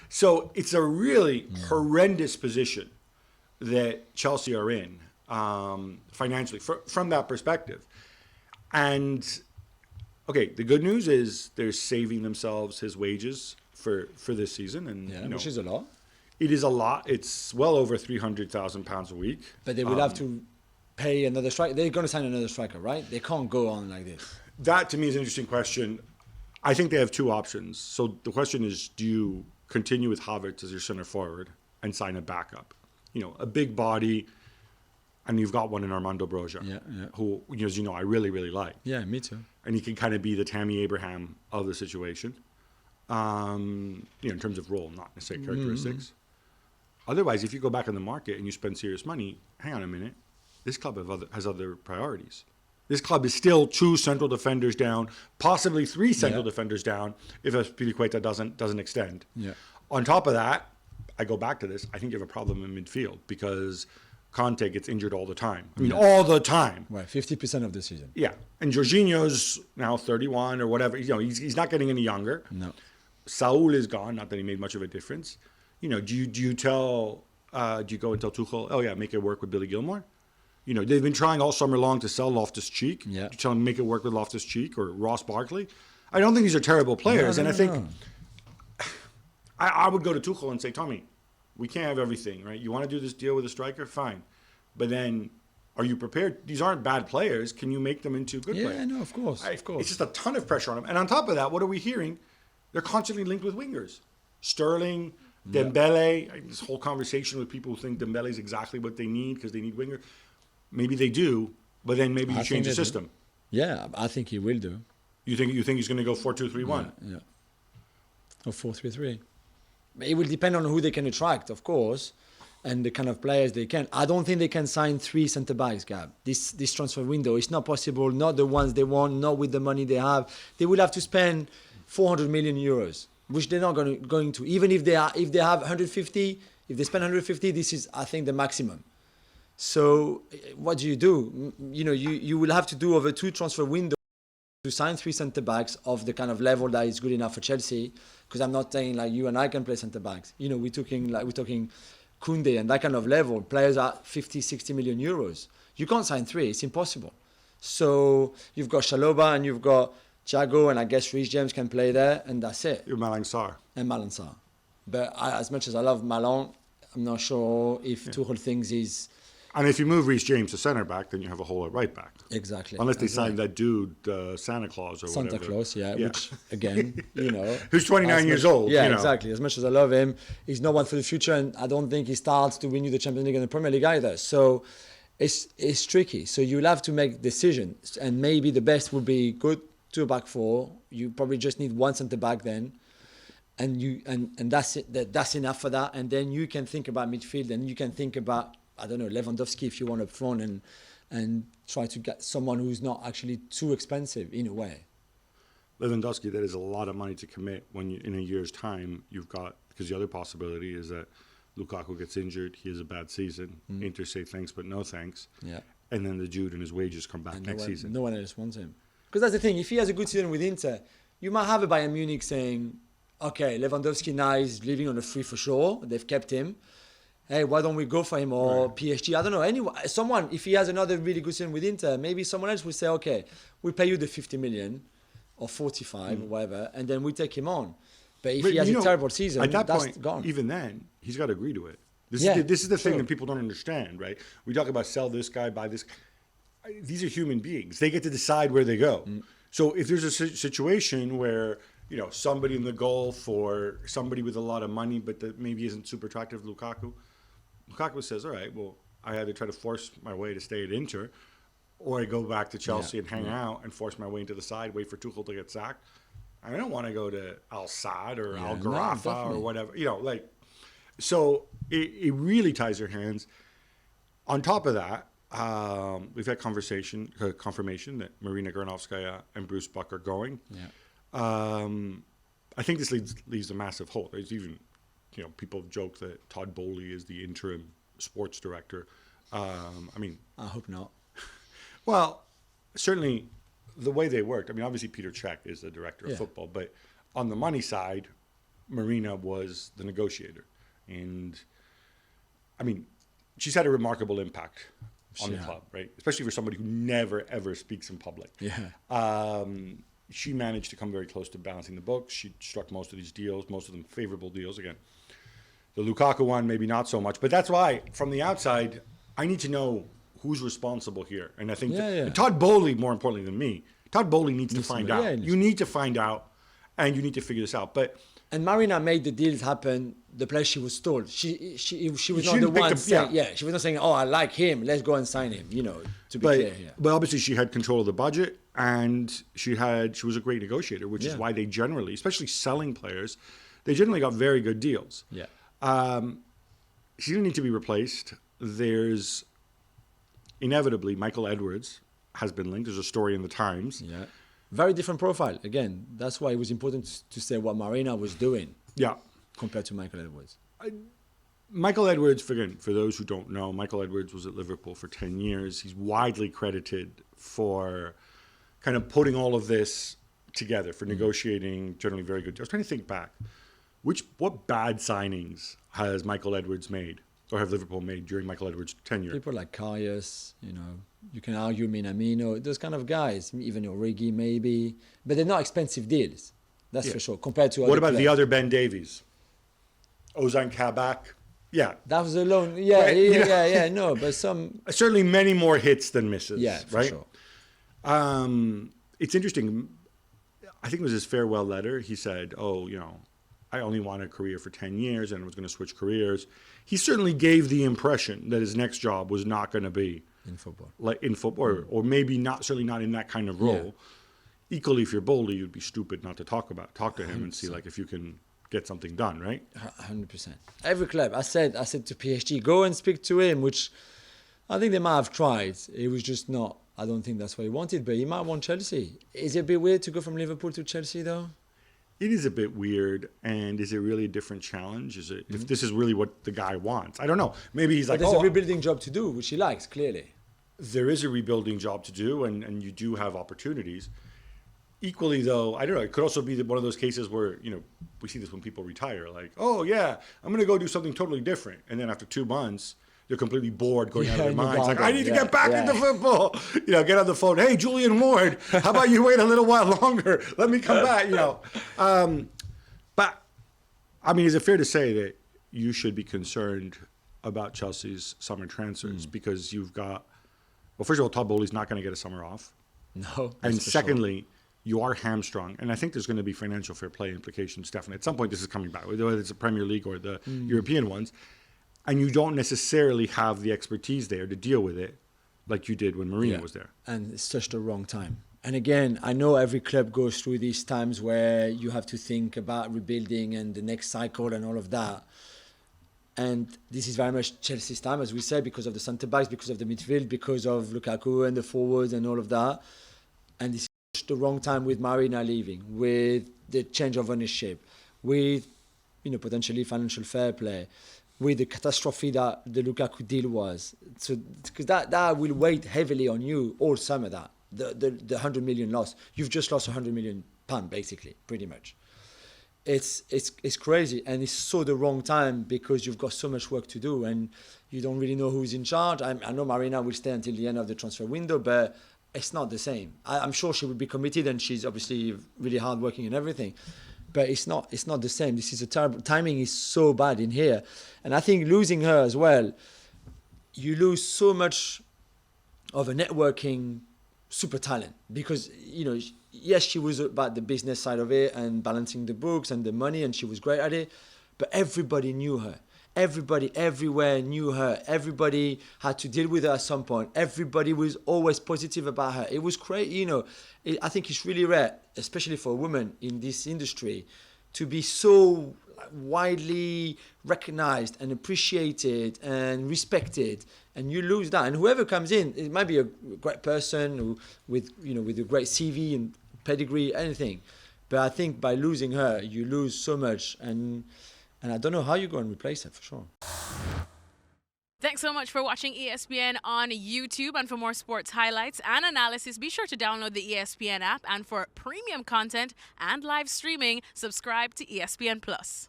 So it's a really horrendous position that Chelsea are in financially from that perspective. And okay, the good news is they're saving themselves his wages for this season, and which is a lot. It is a lot. It's well over £300,000 a week. But they will have to pay another striker. They're going to sign another striker, right? They can't go on like this. That to me is an interesting question. I think they have two options. So the question is, do you continue with Havertz as your center forward and sign a backup? A big body, and you've got one in Armando Broja, who, as you know, I really, really like. Yeah, me too. And he can kind of be the Tammy Abraham of the situation, in terms of role, not necessarily characteristics. Otherwise, if you go back on the market and you spend serious money, hang on a minute, this club has other priorities. This club is still 2 central defenders down, possibly 3 central defenders down if Azpilicueta doesn't extend. Yeah. On top of that, I go back to this. I think you have a problem in midfield because Conte gets injured all the time. I mean, all the time. Right, 50% of the season. Yeah, and Jorginho's now 31 or whatever. He's not getting any younger. No. Saul is gone. Not that he made much of a difference. Do you go and tell Tuchel, oh yeah, make it work with Billy Gilmore? They've been trying all summer long to sell Loftus-Cheek. Yeah. To tell him to make it work with Loftus-Cheek or Ross Barkley. I don't think these are terrible players, I think. I would go to Tuchel and say, Tommy, we can't have everything, right? You want to do this deal with a striker? Fine. But then, are you prepared? These aren't bad players. Can you make them into good players? Yeah, no, of course. It's just a ton of pressure on them. And on top of that, what are we hearing? They're constantly linked with wingers. Sterling, Dembélé, this whole conversation with people who think Dembélé is exactly what they need because they need wingers. Maybe they do, but then maybe you change the system. Do. Yeah, I think he will do. You think he's going to go 4-2-3-1? Yeah. Or 4-3-3. It will depend on who they can attract, of course, and the kind of players they can. I don't think they can sign 3 centre-backs, Gab. This transfer window, it's not possible. Not the ones they want, not with the money they have. They will have to spend 400 million euros, which they're not going to. Even if they have 150, if they spend 150, this is, I think, the maximum. So what do? You will have to do over 2 transfer windows to sign 3 centre-backs of the kind of level that is good enough for Chelsea. Because I'm not saying like you and I can play centre-backs. We're talking Koundé and that kind of level. Players are 50, 60 million euros. You can't sign 3. It's impossible. So you've got Chalobah and you've got Thiago, and I guess Reece James can play there, and that's it. You're Malang Sarr. And Malang Sarr. But as much as I love Malang, I'm not sure if Tuchel thinks he's... And if you move Reece James to centre back, then you have a hole at right back. Exactly. Unless they sign that dude, Santa Claus or whatever. Santa Claus, yeah. Which, again, who's 29 years old. Yeah, exactly. As much as I love him, he's not one for the future, and I don't think he starts to win you the Champions League and the Premier League either. So it's tricky. So you'll have to make decisions, and maybe the best would be good to a back 4. You probably just need 1 centre back then. And that's it. That's enough for that. And then you can think about midfield, and you can think about, I don't know, Lewandowski if you want up front, and try to get someone who's not actually too expensive in a way. Lewandowski, that is a lot of money to commit when in a year's time you've got, because the other possibility is that Lukaku gets injured, he has a bad season, Inter say thanks but no thanks, and then the Jude and his wages come back next season. No one else wants him. Because that's the thing, if he has a good season with Inter, you might have a Bayern Munich saying, okay, Lewandowski now is living on a free for sure, they've kept him. Hey, why don't we go for him? Or PSG, I don't know. Someone, if he has another really good season with Inter, maybe someone else will say, okay, we'll pay you the 50 million or 45 or whatever, and then we take him on. But if he has a terrible season, at that that's point, gone. Even then, he's got to agree to it. This is the thing that people don't understand, right? We talk about sell this guy, buy this. These are human beings. They get to decide where they go. So if there's a situation where, somebody in the Gulf or somebody with a lot of money, but that maybe isn't super attractive, Lukaku says, all right, well, I either try to force my way to stay at Inter, or I go back to Chelsea and hang out and force my way into the side, wait for Tuchel to get sacked. I don't want to go to Al Sadd or Al Gharafa or whatever. So it really ties your hands. On top of that, we've had confirmation that Marina, Granovskaia, and Bruce Buck are going. I think this leaves a massive hole. There's even, people joke that Todd Bowley is the interim sports director. I hope not. Well, certainly the way they worked. Obviously Peter Cech is the director of football, but on the money side, Marina was the negotiator. And, I mean, she's had a remarkable impact on the club, right? Especially for somebody who never, ever speaks in public. Yeah. She managed to come very close to balancing the books. She struck most of these deals, most of them favorable deals. Again, the Lukaku one, maybe not so much. But that's why, from the outside, I need to know who's responsible here. And I think Todd Bowley, more importantly than me, Todd Bowley needs to find out. You need to find out, and you need to figure this out. And Marina made the deals happen the place she was told. She was not the one saying, she was not saying, oh, I like him, let's go and sign him, to be clear here. But obviously she had control of the budget, and she was a great negotiator, which is why they generally, especially selling players, they generally got very good deals. Yeah. She didn't need to be replaced. There's inevitably Michael Edwards has been linked. There's a story in the Times. Yeah. Very different profile. Again, that's why it was important to say what Marina was doing. Yeah. Compared to Michael Edwards. Michael Edwards, for those who don't know, Michael Edwards was at Liverpool for 10 years. He's widely credited for kind of putting all of this together, for negotiating generally very good. I was trying to think back. What bad signings has Michael Edwards made, or have Liverpool made during Michael Edwards' tenure? People like Karius, you can argue Minamino, those kind of guys, even Origi maybe, but they're not expensive deals. That's for sure, compared to other What about players. the other Ben Davies? Ozan Kabak? Yeah. That was alone. No, but some... Certainly many more hits than misses, for right? Sure. It's interesting. I think it was his farewell letter. He said, I only want a career for 10 years and I was going to switch careers. He certainly gave the impression that his next job was not going to be in football. Like in football, or maybe certainly not in that kind of role. Yeah. Equally, if you're Bowley, you'd be stupid not to talk to him 100%. And see if you can get something done, right? 100%. Every club, I said to PSG, go and speak to him, which I think they might have tried. It was just not, I don't think that's what he wanted, but he might want Chelsea. Is it a bit weird to go from Liverpool to Chelsea though? It is a bit weird, and is it really a different challenge? Is it if this is really what the guy wants? I don't know. Maybe he's like, there's a rebuilding job to do, which he likes, clearly. There is a rebuilding job to do, and you do have opportunities. Equally, though, I don't know. It could also be one of those cases where, we see this when people retire. Like, oh, yeah, I'm going to go do something totally different. And then after 2 months, they're completely bored, going out of their minds. Like, I need to get back into football. Get on the phone. Hey, Julian Ward, how about you wait a little while longer? Let me come back, But, I mean, is it fair to say that you should be concerned about Chelsea's summer transfers because you've got, well, first of all, Todd Bowley's not going to get a summer off. No. And secondly, you are hamstrung. And I think there's going to be financial fair play implications, definitely. At some point, this is coming back, whether it's the Premier League or the European ones. And you don't necessarily have the expertise there to deal with it like you did when Marina was there. And it's just the wrong time. And again, I know every club goes through these times where you have to think about rebuilding and the next cycle and all of that. And this is very much Chelsea's time, as we said, because of the centre-backs, because of the midfield, because of Lukaku and the forwards and all of that. And this is the wrong time with Marina leaving, with the change of ownership, with potentially financial fair play, with the catastrophe that the Lukaku deal was. So because that will weigh heavily on you all summer, that the 100 million loss. You've just lost 100 million pound, basically, pretty much. It's crazy, and it's so the wrong time because you've got so much work to do and you don't really know who's in charge. I know Marina will stay until the end of the transfer window, but it's not the same. I'm sure she will be committed, and she's obviously really hardworking and everything, but it's not the same. This is a terrible timing is so bad in here, and I think losing her as well, you lose so much of a networking super talent because yes, she was about the business side of it and balancing the books and the money, and she was great at it, but everybody knew her. Everybody everywhere knew her. Everybody had to deal with her at some point. Everybody was always positive about her. It was crazy, I think it's really rare, especially for a woman in this industry, to be so widely recognized and appreciated and respected, and you lose that. And whoever comes in, it might be a great person with a great CV and pedigree, anything, but I think by losing her, you lose so much, and I don't know how you go and replace her for sure. Thanks so much for watching ESPN on YouTube. And for more sports highlights and analysis, be sure to download the ESPN app. And for premium content and live streaming, subscribe to ESPN Plus.